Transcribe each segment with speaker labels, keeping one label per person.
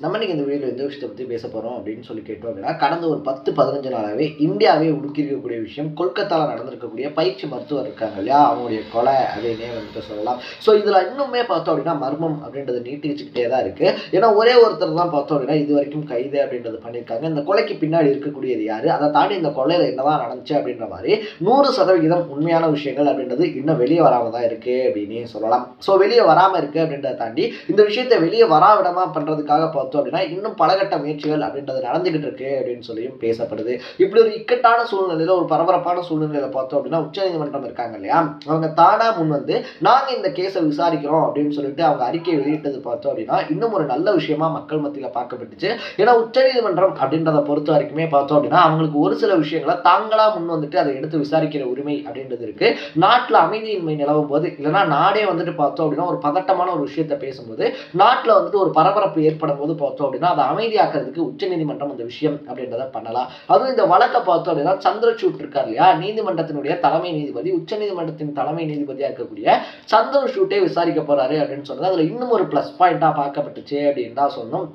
Speaker 1: நம்ம இன்னைக்கு இந்த வீடியோவில் எந்த விஷயத்தை பற்றி பேச போகிறோம் அப்படின்னு சொல்லி கேட்டோம் அப்படின்னா, கடந்த ஒரு 10-15 நாளாகவே இந்தியாவே உலுக்கியிருக்கக்கூடிய விஷயம், கொல்கத்தாவில் நடந்திருக்கக்கூடிய பயிற்சி மருத்துவர் இருக்காங்க இல்லையா, அவங்களுடைய கொலை அப்படின்னே வந்துட்டு சொல்லலாம். ஸோ இதில் இன்னுமே பார்த்தோம் அப்படின்னா மர்மம் அப்படின்றது நீட்டிச்சுக்கிட்டே தான் இருக்குது. ஏன்னா ஒரே ஒருத்தர் தான் பார்த்தோம் அப்படின்னா இது வரைக்கும் கைது அப்படின்றது பண்ணியிருக்காங்க. இந்த கொலைக்கு பின்னாடி இருக்கக்கூடியது யார், அதை தாண்டி இந்த கொலையில் என்னதான் நடந்துச்சு அப்படின்ற மாதிரி 100% உண்மையான விஷயங்கள் அப்படின்றது இன்னும் வெளியே வராமல் தான் இருக்குது அப்படின்னே சொல்லலாம். ஸோ வெளியே வராமல் இருக்குது அப்படின்றத தாண்டி இந்த விஷயத்தை வெளியே வராவிடமா பண்ணுறதுக்காக பார்த்தோம் அப்படின்னா இன்னும் பலகட்ட முயற்சிகள் அப்படின்றது நடந்துகிட்டு இருக்கு அப்படின்னு சொல்லியும் பேசப்படுது. இப்படி ஒரு இக்கட்டான சூழ்நிலையில, ஒரு பரபரப்பான சூழ்நிலையில பார்த்தோம் அப்படின்னா உச்சநீதிமன்றம் இருக்காங்க இல்லையா, அவங்க தானா முன் வந்து நாங்க இந்த கேஸை விசாரிக்கிறோம் அப்படின்னு சொல்லிட்டு அவங்க அறிக்கையை வெளியிட்டது பார்த்தோம் அப்படின்னா இன்னும் ஒரு நல்ல விஷயமா மக்கள் மத்தியில பார்க்கப்பட்டுச்சு. ஏன்னா உச்சநீதிமன்றம் அப்படின்றத பொறுத்த வரைக்குமே பார்த்தோம் அப்படின்னா அவங்களுக்கு ஒரு சில விஷயங்களை தாங்களா முன் வந்துட்டு அதை எடுத்து விசாரிக்கிற உரிமை அப்படின்றது இருக்கு. நாட்டில் அமைதியின்மை நிலவும் போது, இல்லைன்னா நாடே வந்துட்டு பார்த்தோம் அப்படின்னா ஒரு பதட்டமான ஒரு விஷயத்தை பேசும்போது, நாட்டில் வந்துட்டு ஒரு பரபரப்பு ஏற்படும் போது பார்த்தோம் அப்படின்னா அதை அமைதியாக்குறதுக்கு உச்சநீதிமன்றம் அந்த விஷயம் அப்படின்றத பண்ணலாம். அதுவும் இந்த வழக்கை பார்த்தோம் அப்படின்னா சந்திரசூட் இருக்கார் இல்லையா, நீதிமன்றத்தினுடைய தலைமை நீதிபதி, உச்சநீதிமன்றத்தின் தலைமை நீதிபதியா இருக்கக்கூடிய சந்திரசூட்டே விசாரிக்க போறாரு அப்படின்னு சொன்னது அதுல இன்னும் ஒரு பிளஸ் பாயிண்டா பார்க்கப்பட்டுச்சு அப்படின்னு தான் சொன்னோம்.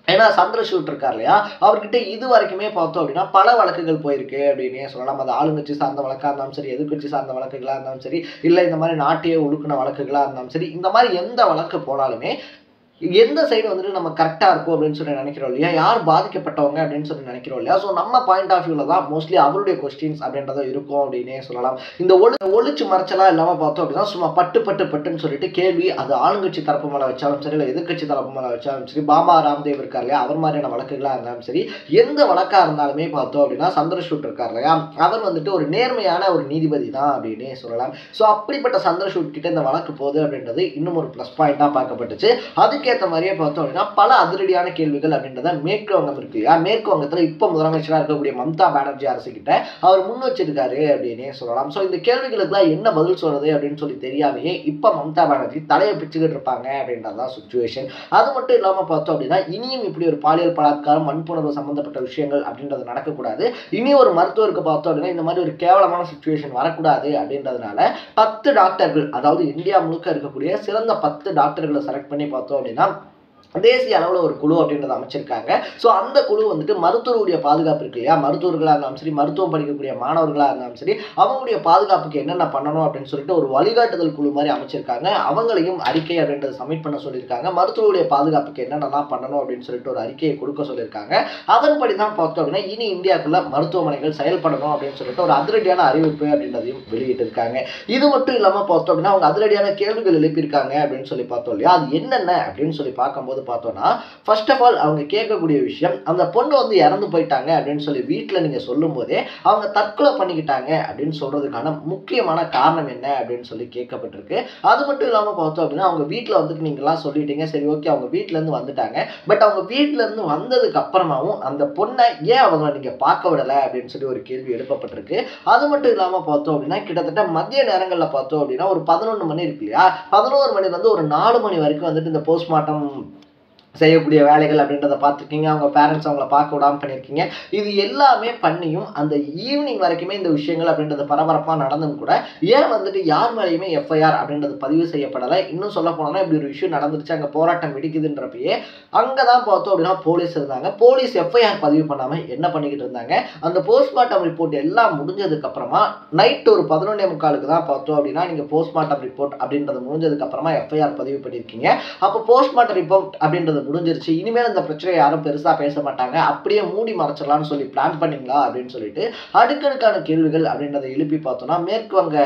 Speaker 1: ஏன்னா சந்திரசூட் இருக்கார் இல்லையா, அவர்கிட்ட இது வரைக்குமே பார்த்தோம் அப்படின்னா பல வழக்குகள் போயிருக்கு அப்படின்னே சொல்லலாம். அது ஆளுங்கட்சி சார்ந்த வழக்காக இருந்தாலும் சரி, எதிர்கட்சி சார்ந்த வழக்குகளாக இருந்தாலும் சரி, இல்லை இந்த மாதிரி நாட்டையே ஒழுக்கின வழக்குகளாக இருந்தாலும் சரி, இந்த மாதிரி எந்த வழக்கு போனாலுமே எந்த சைடு வந்துட்டு நம்ம கரெக்டாக இருக்கும் அப்படின்னு சொல்லி நினைக்கிறோம் இல்லையா, யார் பாதிக்கப்பட்டவங்க அப்படின்னு சொல்லி நினைக்கிறோம் இல்லையா. ஸோ நம்ம பாயிண்ட் ஆஃப் வியூவில் தான் மோஸ்ட்லி அவருடைய கொஸ்டின்ஸ் அப்படின்றத இருக்கும் அப்படின்னே சொல்லலாம். இந்த ஒளிச்சு மறைச்சலாம் இல்லாமல் பார்த்தோம் அப்படின்னா சும்மா பட்டுன்னு சொல்லிட்டு கேள்வி, அது ஆளுங்கட்சி தரப்பு மேலே வச்சாலும் சரி, இல்லை எதிர்கட்சி தரப்பு மேலே வச்சாலும் சரி, பாபா ராம்தேவ் இருக்கார் இல்லையா, அவர் மாதிரியான வழக்குகளாக இருந்தாலும் சரி, எந்த வழக்காக இருந்தாலுமே பார்த்தோம் அப்படின்னா சந்திரசூட் இருக்கார் இல்லையா, அவர் வந்துட்டு ஒரு நேர்மையான ஒரு நீதிபதி தான் அப்படின்னே சொல்லலாம். ஸோ அப்படிப்பட்ட சந்திரசூட் கிட்ட இந்த வழக்கு போகுது அப்படின்றது இன்னும் ஒரு ப்ளஸ் பாயிண்டாக பார்க்கப்பட்டுச்சு. அதுக்கு ஏற்ற மாதிரியே பார்த்தோம் அப்படின்னா பல அதிரடியான கேள்விகள் அப்படின்றத மேற்கு வங்கம் இருக்கு இல்லையா, மேற்கு வங்கத்தில் இப்போ முதலமைச்சராக இருக்கக்கூடிய மம்தா பானர்ஜி அரசு கிட்ட அவர் முன் வச்சிருக்காரு அப்படின்னே சொல்லலாம். ஸோ இந்த கேள்விகளுக்குலாம் என்ன பதில் சொல்றது அப்படின்னு சொல்லி தெரியாமையே இப்போ மம்தா பானர்ஜி தலையை பிச்சுக்கிட்டு இருப்பாங்க அப்படின்றதான் சுச்சுவேஷன். அது மட்டும் இல்லாமல் பார்த்தோம் அப்படின்னா இனியும் இப்படி ஒரு பாலியல் பலாத்காரம், வன்புணர்வு சம்பந்தப்பட்ட விஷயங்கள் அப்படின்றது நடக்கக்கூடாது. இனி ஒரு மருத்துவருக்கு பார்த்தோம் அப்படின்னா இந்த மாதிரி ஒரு கேவலமான சுச்சுவேஷன் வரக்கூடாது அப்படின்றதுனால 10 டாக்டர்கள், அதாவது இந்தியா முழுக்க இருக்கக்கூடிய சிறந்த 10 டாக்டர்களை செலக்ட் பண்ணி பார்த்தோம் அப்படின்னா தேசிய அளவில் ஒரு குழு அப்படின்றத அமைச்சிருக்காங்க. ஸோ அந்த குழு வந்துட்டு மருத்துவருடைய பாதுகாப்பு இருக்கு இல்லையா, மருத்துவர்களாக இருந்தாலும் சரி, மருத்துவம் படிக்கக்கூடிய மாணவர்களாக இருந்தாலும் சரி, அவங்களுடைய பாதுகாப்புக்கு என்னென்ன பண்ணணும் அப்படின்னு சொல்லிட்டு ஒரு வழிகாட்டுதல் குழு மாதிரி அமைச்சிருக்காங்க. அவங்களையும் அறிக்கை அப்படின்றத சப்மிட் பண்ண சொல்லியிருக்காங்க. மருத்துவருடைய பாதுகாப்புக்கு என்னென்னலாம் பண்ணணும் அப்படின்னு சொல்லிட்டு ஒரு அறிக்கையை கொடுக்க சொல்லியிருக்காங்க. அதன்படி தான் பார்த்தோம் அப்படின்னா இனி இந்தியாவுக்குள்ள மருத்துவமனைகள் செயல்படணும் அப்படின்னு சொல்லிட்டு ஒரு அதிரடியான அறிவிப்பு அப்படின்றதையும் வெளியிட்டிருக்காங்க. இது மட்டும் இல்லாமல் பார்த்தோம் அப்படின்னா அவங்க அதிரடியான கேள்விகள் எழுப்பியிருக்காங்க அப்படின்னு சொல்லி பார்த்தோம் இல்லையா, அது என்னென்ன அப்படின்னு சொல்லி பார்க்கும்போது பார்த்தோம்னா, ஃபர்ஸ்ட் ஆஃப் ஆல் அவங்க கேட்கக்கூடிய விஷயம், அந்த பொண்ணு வந்து இறந்து போயிட்டாங்க அப்படின்னு சொல்லி வீட்டில் நீங்க சொல்லும் போதே அவங்க தற்கொலை பண்ணிக்கிட்டாங்க அப்படின்னு சொல்றதுக்கான முக்கியமான காரணம் என்ன அப்படின்னு சொல்லி கேட்கப்பட்டிருக்கு. அது மட்டும் இல்லாமல் பார்த்தோம் அப்படின்னா அவங்க வீட்டில் வந்துட்டு நீங்களாம் சொல்லிட்டீங்க, சரி ஓகே அவங்க வீட்டில இருந்து வந்துட்டாங்க, பட் அவங்க வீட்டில இருந்து வந்ததுக்கு அப்புறமாவும் அந்த பொண்ணை ஏன் அவங்களை நீங்க பார்க்க விடலை அப்படின்னு சொல்லி ஒரு கேள்வி எழுப்பப்பட்டிருக்கு. அது மட்டும் இல்லாமல் பார்த்தோம் அப்படின்னா கிட்டத்தட்ட மதிய நேரங்களில் பார்த்தோம் அப்படின்னா ஒரு 11 மணி இருக்கு இல்லையா, 11 மணிலேருந்து ஒரு 4 மணி வரைக்கும் வந்துட்டு இந்த போஸ்ட்மார்ட்டம் செய்யக்கூடிய வேலைகள் அப்படின்றத பார்த்துருக்கீங்க. அவங்க பேரண்ட்ஸ் அவங்கள பார்க்க விடாமல் பண்ணியிருக்கீங்க. இது எல்லாமே பண்ணியும் அந்த ஈவினிங் வரைக்குமே இந்த விஷயங்கள் அப்படின்றது பரபரப்பாக நடந்தும் கூட ஏன் வந்துட்டு யார் மேலேயுமே எஃப்ஐஆர் அப்படின்றது பதிவு செய்யப்படலை. இன்னும் சொல்ல போனோம்னா இப்படி ஒரு இஷ்யூ நடந்துருச்சு, அங்கே போராட்டம் வெடிக்குதுன்றப்பயே அங்கே தான் பார்த்தோம் அப்படின்னா போலீஸ் இருந்தாங்க. போலீஸ் எஃப்ஐஆர் பதிவு பண்ணாமல் என்ன பண்ணிக்கிட்டு இருந்தாங்க, அந்த போஸ்ட்மார்ட்டம் ரிப்போர்ட் எல்லாம் முடிஞ்சதுக்கப்புறமா நைட் ஒரு 11:45 தான் பார்த்தோம் அப்படின்னா நீங்கள் போஸ்ட்மார்ட்டம் ரிப்போர்ட் அப்படின்றது முடிஞ்சதுக்கப்புறமா எஃப்ஐஆர் பதிவு பண்ணியிருக்கீங்க. அப்போ போஸ்ட்மார்ட்டம் ரிப்போர்ட் அப்படின்றது முடிஞ்சிருச்சு, இனிமேல் இந்த பிரச்சனை யாரும் பெருசா பேச மாட்டாங்க, அப்படியே மூடி மறைச்சிடலாம்னு சொல்லி பிளான் பண்ணீங்களா அப்படின்னு சொல்லிட்டு அடுக்கடுக்கான கேள்விகள் அப்படின்றத எழுப்பி பார்த்தோம்னா மேற்கு வங்க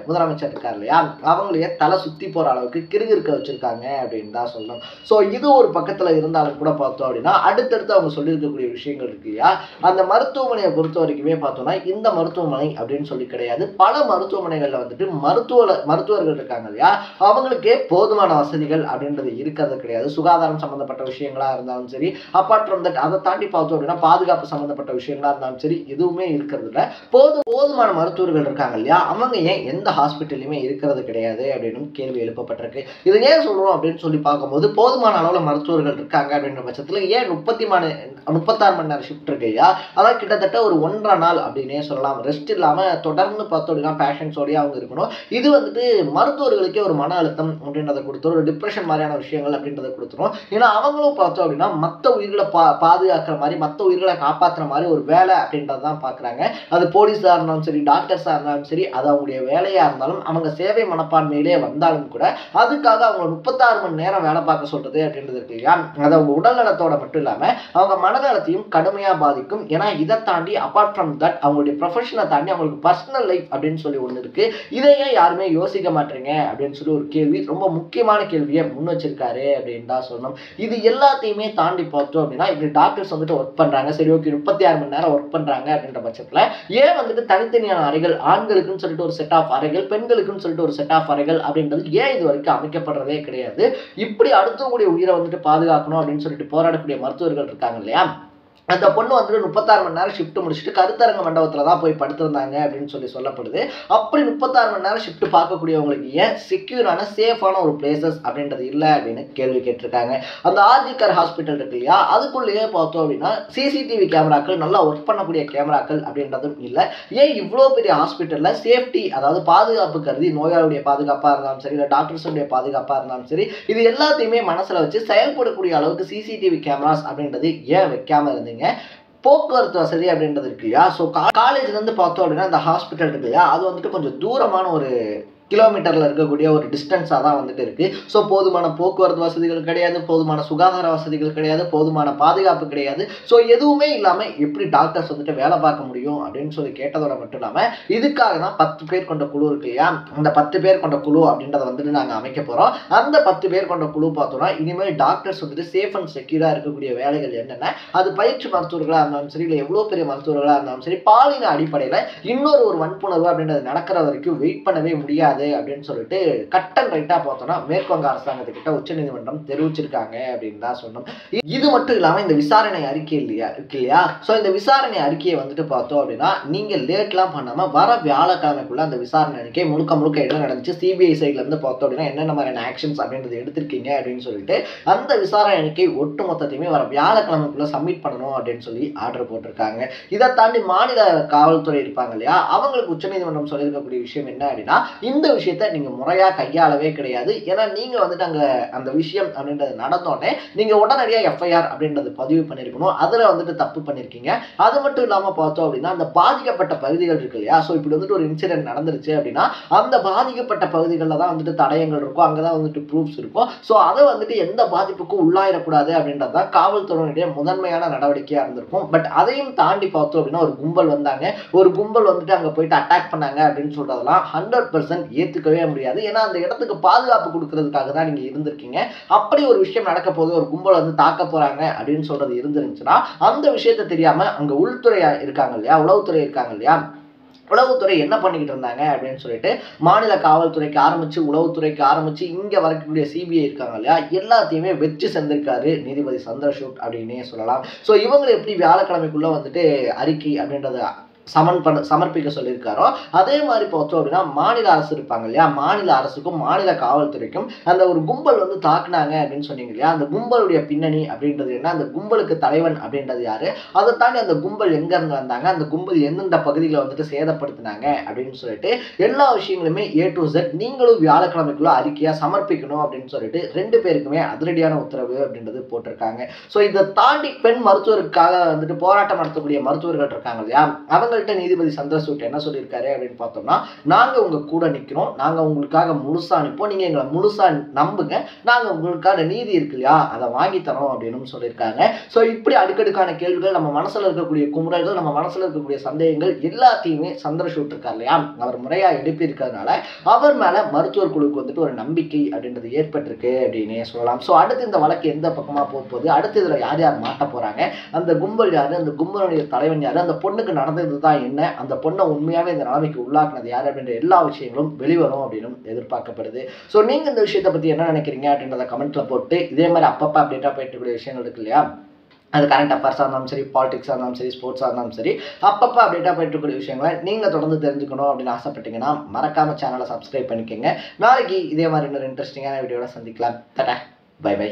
Speaker 1: முதலமைச்சர் இருக்கார் இல்லையா, அவங்களையே தலை சுத்தி போற அளவுக்கு கிறுகிறுக்க வச்சிருக்காங்க அப்படின்னு தான் சொல்லணும். ஸோ இது ஒரு பக்கத்துல இருந்தாலும் கூட பார்த்தோம் அப்படின்னா அடுத்தடுத்து அவங்க சொல்லியிருக்கக்கூடிய விஷயங்கள் இருக்கு இல்லையா, அந்த மருத்துவமனையை பொறுத்த வரைக்குமே பார்த்தோம்னா இந்த மருத்துவமனை அப்படின்னு சொல்லி கிடையாது, பல மருத்துவமனைகள்ல வந்துட்டு மருத்துவர்கள் இருக்காங்க இல்லையா, அவங்களுக்கே போதுமான வசதிகள் அப்படின்றது இருக்கிறது கிடையாது. சுகாதாரம் சம்பந்தப்பட்ட விஷயங்களா இருந்தாலும் சரி, அப்பார்ட் ஃப்ரம் தட் அதை தாண்டி பார்த்தோம் அப்படின்னா பாதுகாப்பு சம்பந்தப்பட்ட விஷயங்களா இருந்தாலும் சரி எதுவுமே இருக்கிறது இல்லை. போதுமான மருத்துவர்கள் இருக்காங்க இல்லையா, அவங்க ஏன் எந்த ஹாஸ்பிட்டலுமே இருக்கிறது கிடையாது அப்படின்னு கேள்வி எழுப்பப்பட்டிருக்கு. இதை ஏன் சொல்றோம் அப்படின்னு சொல்லி பார்க்கும்போது போதுமான அளவில் மருத்துவர்கள் இருக்காங்க அப்படின்ற பட்சத்தில் ஏன் 36 மணி நேரம் ஷிஃப்ட் இருக்கு இல்லையா, அதான் கிட்டத்தட்ட ஒரு 1.5 நாள் அப்படின்னே சொல்லலாம் ரெஸ்ட் இல்லாமல் தொடர்ந்து பார்த்தோம் அப்படின்னா பேஷண்ட்ஸோடய அவங்க இருக்கணும். இது வந்துட்டு மருத்துவர்களுக்கே ஒரு மன அழுத்தம் அப்படின்றத கொடுத்துரும், ஒரு டிப்ரெஷன் மாதிரியான விஷயங்கள் அப்படின்றத கொடுத்துரும். ஏன்னா அவங்களும் பார்த்தோம் அப்படின்னா மற்ற உயிர்களை பாதுகாக்கிற மாதிரி, மற்ற உயிர்களை காப்பாற்றுற மாதிரி ஒரு வேலை அப்படின்றது தான் பார்க்குறாங்க. அது போலீஸாக இருந்தாலும் சரி, டாக்டர்ஸாக இருந்தாலும் சரி, அது அவங்களுடைய வேலையாக இருந்தாலும் அவங்க சேவை மனப்பான்மையிலே வந்தாலும் கூட அதுக்காக அவங்க 36 மணி நேரம் வேலை பார்க்க சொல்றது அப்படின்றது இருக்கு இல்லையா, அது அவங்க உடல் நலத்தோட மட்டும் இல்லாமல் அவங்க மனநலத்தையும் கடுமையாக பாதிக்கும். ஏன்னா இதை தாண்டி அப்பார்ட் ஃப்ரம் தட் அவங்களுடைய ப்ரொஃபஷனை தாண்டி அவங்களுக்கு பர்சனல் லைஃப் அப்படின்னு சொல்லி ஒன்று இருக்கு. இதையே யாருமே யோசிக்க மாட்டீங்க அப்படின்னு சொல்லி ஒரு கேள்வி, ரொம்ப முக்கியமான கேள்வியை முன் வச்சிருக்காரு அப்படின்னு தான் சொல்லணும். இது எல்லாத்தையுமே தாண்டி பார்த்தோம் அப்படின்னா இப்படி டாக்டர்ஸ் வந்துட்டு ஒர்க் பண்றாங்க, சரி ஓகே 36 மணி நேரம் ஒர்க் பண்றாங்க அப்படின்ற பட்சத்துல ஏன் வந்துட்டு தனித்தனியான அறைகள், ஆண்களுக்குன்னு சொல்லிட்டு ஒரு செட் ஆஃப் அறைகள், பெண்களுக்குன்னு சொல்லிட்டு ஒரு செட் ஆஃப் அறைகள் அப்படின்றது ஏன் இது வரைக்கும் அமைக்கப்படுறதே கிடையாது? இப்படி அடுத்தவங்களுடைய உயிரை வந்துட்டு பாதுகாக்கணும் அப்படின்னு சொல்லிட்டு போராடக்கூடிய மருத்துவர்கள் இருக்காங்க இல்லையா, அந்த பொண்ணு வந்துட்டு 36 மணி நேரம் ஷிஃப்ட் முடிச்சுட்டு கருத்தரங்க மண்டபத்தில் தான் போய் படுத்திருந்தாங்க அப்படின்னு சொல்லப்படுது. அப்படி 36 மணி நேரம் ஷிஃப்ட் பார்க்கக்கூடியவங்களுக்கு ஏன் செக்யூரான சேஃபான ஒரு பிளேசஸ் அப்படின்றது இல்லை அப்படின்னு கேள்வி கேட்டிருக்காங்க. அந்த ஆர்ஜிகர் ஹாஸ்பிட்டல் இருக்கு இல்லையா, அதுக்குள்ளேயே பார்த்தோம் அப்படின்னா சிசிடிவி கேமராக்கள், நல்லா ஒர்க் பண்ணக்கூடிய கேமராக்கள் அப்படின்றதும் இல்லை. ஏன் இவ்வளோ பெரிய ஹாஸ்பிட்டலில் சேஃப்டி, அதாவது பாதுகாப்பு கருதி, நோயாளியுடைய பாதுகாப்பாக இருந்தாலும் சரி, இல்லை டாக்டர்ஸுடைய பாதுகாப்பாக இருந்தாலும் சரி, இது எல்லாத்தையுமே மனசில் வச்சு செயல்படக்கூடிய அளவுக்கு சிசிடிவி கேமராஸ் அப்படின்றது ஏன் வைக்காமல் இருந்தீங்க? போக்குவரத்து வசதி அப்படின்றது இருக்கு இல்லையா, ஸோ காலேஜ்லேருந்து பார்த்தோம் அப்படின்னா அந்த ஹாஸ்பிட்டல் இருக்கு இல்லையா, அது வந்துட்டு கொஞ்சம் தூரமான ஒரு கிலோமீட்டரில் இருக்கக்கூடிய ஒரு டிஸ்டன்ஸாக தான் வந்துட்டு இருக்குது. ஸோ போதுமான போக்குவரத்து வசதிகள் கிடையாது, போதுமான சுகாதார வசதிகள் கிடையாது, போதுமான பாதுகாப்பு கிடையாது. ஸோ எதுவுமே இல்லாமல் எப்படி டாக்டர்ஸ் வந்துட்டு வேலை பார்க்க முடியும் அப்படின்னு சொல்லி கேட்டதோட மட்டும் இல்லாமல் இதுக்காக தான் 10 பேர் கொண்ட குழு இருக்கு இல்லையா, அந்த 10 பேர் கொண்ட குழு அப்படின்றத வந்துட்டு நாங்கள் அமைக்க போகிறோம். அந்த 10 பேர் கொண்ட குழு பார்த்தோம்னா இனிமேல் டாக்டர்ஸ் வந்துட்டு சேஃப் அண்ட் செக்யூராக இருக்கக்கூடிய வேலைகள் என்னென்ன, அது பயிற்சி மருத்துவர்களாக இருந்தாலும் சரி, இல்லை எவ்வளோ பெரிய மருத்துவர்களாக இருந்தாலும் சரி, பாலின அடிப்படையில் இன்னொரு ஒரு வன்புணர்வு அப்படின்றது நடக்கிற வரைக்கும் வெயிட் பண்ணவே முடியாது அப்படின்னு சொல்லிட்டு கட் அண்ட் ரைட்டா பார்த்தோம்னா மேற்குவங்க அரசாங்கத்துக்கிட்ட உச்சநீதிமன்றம் தெரிவிச்சிருக்காங்க அப்படின்னு தான் சொன்னோம். இது மட்டும் இல்லாம இந்த விசாரணை அறிக்கை இருக்கு இல்லையா, ஸோ இந்த விசாரணை அறிக்கையை வந்துட்டு பார்த்தோம் அப்படின்னா நீங்க லேட்லாம் பண்ணாம வர வியாழக்கிழமைக்குள்ள அந்த விசாரணை அறிக்கை முழுக்க என்ன நடந்துச்சு, சிபிஐ சைட்ல இருந்து பார்த்தோம் அப்படின்னா என்னென்ன மாதிரியான ஆக்ஷன்ஸ் அப்படின்றது எடுத்திருக்கீங்க அப்படின்னு சொல்லிட்டு அந்த விசாரணை அறிக்கை ஒட்டு மொத்தத்தையுமே வர வியாழக்கிழமைக்குள்ள சப்மிட் பண்ணணும் அப்படின்னு சொல்லி ஆர்டர் போட்டிருக்காங்க. இதை தாண்டி மாநில காவல்துறை இருப்பாங்க இல்லையா, அவங்களுக்கு உச்சநீதிமன்றம் சொல்லியிருக்கக்கூடிய விஷயம் என்ன அப்படின்னா இந்த விஷயத்தை நீங்க முறையா கையாளவே கிடையாது. ஏன்னா நீங்க வந்துட்டு அங்க அந்த விஷயம் அப்படின்றது நடந்தோடனே நீங்க உடனடியாக எஃப்ஐஆர் அப்படின்றது பதிவு பண்ணிருக்கணும், அதுல வந்துட்டு தப்பு பண்ணிருக்கீங்க. அது மட்டும் இல்லாம பார்த்தோம் அப்படின்னா அந்த பாதிக்கப்பட்ட பகுதிகள் இருக்கு இல்லையா, ஸோ இப்படி வந்துட்டு ஒரு இன்சிடென்ட் நடந்துருச்சு அப்படின்னா அந்த பாதிக்கப்பட்ட பகுதிகளில் தான் வந்துட்டு தடயங்கள் இருக்கும், அங்கதான் வந்துட்டு ப்ரூஃப்ஸ் இருக்கும். ஸோ அதை வந்துட்டு எந்த பாதிப்புக்கும் உள்ளாயிடக்கூடாது அப்படின்றது தான் காவல்துறையினுடைய முதன்மையான நடவடிக்கையா இருந்திருக்கும். பட் அதையும் தாண்டி பார்த்தோம் அப்படின்னா ஒரு கும்பல் வந்தாங்க, ஒரு கும்பல் வந்துட்டு அங்க போயிட்டு அட்டாக் பண்ணாங்க அப்படின்னு சொல்றதெல்லாம் 100% ஏத்துக்கவே முடியாது. ஏன்னா அந்த இடத்துக்கு பாதுகாப்பு கொடுக்கறதுக்காக தான் நீங்க இருந்திருக்கீங்க. அப்படி ஒரு விஷயம் நடக்க போது, ஒரு கும்பல் வந்து தாக்க போறாங்க அப்படின்னு சொல்றது இருந்துருந்துச்சுன்னா அந்த விஷயத்தை தெரியாம அங்க உள்துறை இருக்காங்க இல்லையா, உளவுத்துறை இருக்காங்க இல்லையா, உளவுத்துறை என்ன பண்ணிக்கிட்டு இருந்தாங்க அப்படின்னு சொல்லிட்டு மாநில காவல்துறைக்கு ஆரம்பிச்சு, உளவுத்துறைக்கு ஆரம்பிச்சு, இங்க வரக்கூடிய சிபிஐ இருக்காங்க இல்லையா, எல்லாத்தையுமே வெச்சு செஞ்சிருக்காரு நீதிபதி சந்திரசூட் அப்படின்னே சொல்லலாம். ஸோ இவங்களை எப்படி வியாழக்கிழமைக்குள்ள வந்துட்டு அறிக்கை அப்படின்றத சமர்ப்பிக்க சொல்லியிருக்காரோ அதே மாதிரி பார்த்தோம் அப்படின்னா மாநில அரசு இருப்பாங்க இல்லையா, மாநில அரசுக்கும் மாநில காவல்துறைக்கும் அந்த ஒரு கும்பல் வந்து தாக்குனாங்க அப்படின்னு சொன்னீங்க இல்லையா, அந்த கும்பலுடைய பின்னணி அப்படின்றது என்ன, அந்த கும்பலுக்கு தலைவன் அப்படின்றது யாரு, அதை தாண்டி அந்த கும்பல் எங்க இருந்து வந்தாங்க, அந்த கும்பல் எந்தெந்த பகுதிகளை வந்துட்டு சேதப்படுத்தினாங்க அப்படின்னு சொல்லிட்டு எல்லா விஷயங்களுமே A to Z நீங்களும் வியாழக்கிழமைக்குள்ள அறிக்கையா சமர்ப்பிக்கணும் அப்படின்னு சொல்லிட்டு 2 பேருக்குமே அதிரடியான உத்தரவு அப்படின்றது போட்டிருக்காங்க. ஸோ இதை தாண்டி பெண் மருத்துவருக்காக வந்துட்டு போராட்டம் நடத்தக்கூடிய மருத்துவர்கள் இருக்காங்க இல்லையா, அவங்கள்ட்ட நீதிபதி சந்திரசூட் என்ன சொல்லியிருக்காரு அப்படின்னு பார்த்தோம்னா, நாங்க உங்க கூட நிக்கிறோம், நாங்க உங்களுக்காக முழுசா நிற்போம், நீங்க எங்களை முழுசா நம்புங்க, நாங்க உங்களுக்கான நீதி இருக்கு இல்லையா அதை வாங்கி தரோம் அப்படின்னு சொல்லியிருக்காங்க. ஸோ இப்படி அடுக்கடுக்கான கேள்விகள், நம்ம மனசுல இருக்கக்கூடிய குமுறல்கள், நம்ம மனசுல இருக்கக்கூடிய சந்தேகங்கள் எல்லாத்தையுமே சந்திரசூட் இருக்கார் இல்லையா, அவர் முறையா எழுப்பி இருக்கிறதுனால அவர் மேல மருத்துவர் குழுக்கு வந்துட்டு ஒரு நம்பிக்கை அப்படின்றது ஏற்பட்டிருக்கு அப்படின்னே சொல்லலாம். ஸோ அடுத்து இந்த வழக்கு எந்த பக்கமா போகுது, அடுத்து இதுல யார் யார் மாட்ட போறாங்க, அந்த கும்பல் யாரு, அந்த கும்பலுடைய தலைவன் யாரு, அந்த பொண்ணுக்கு நடந்தது என்ன, அந்த பொண்ணை உண்மையாவே இந்த நிலைமைக்கு உள்ளாக்குனது யாரு அப்படின்ற எல்லா விஷயங்களும் வெளிவரும் அப்படின்னு எதிர்பார்க்கப்படுது. ஸோ நீங்க இந்த விஷயத்தை பத்தி என்ன நினைக்கிறீங்க அப்படின்றத கமெண்ட்ல போட்டு, இதே மாதிரி அப்பப்ப அப்டேட்டா போயிட்டு கூடிய விஷயங்கள் இருக்கு இல்லையா, அது கரண்ட் அஃபேர்ஸாக இருந்தாலும் சரி, பாலிடிக்ஸாக இருந்தாலும் சரி, ஸ்போர்ட்ஸாக இருந்தாலும் சரி, அப்பப்போ அப்டேட்டாக போயிட்டு இருக்கக்கூடிய விஷயங்களை நீங்கள் தொடர்ந்து தெரிஞ்சுக்கணும் அப்படின்னு ஆசைப்பட்டீங்கன்னா மறக்காம சேனலை சப்ஸ்கிரைப் பண்ணிக்கோங்க. நாளைக்கு இதே மாதிரி இன்னொரு இன்ட்ரெஸ்டிங்கான வீடியோட சந்திக்கலாம். Tata, bye by.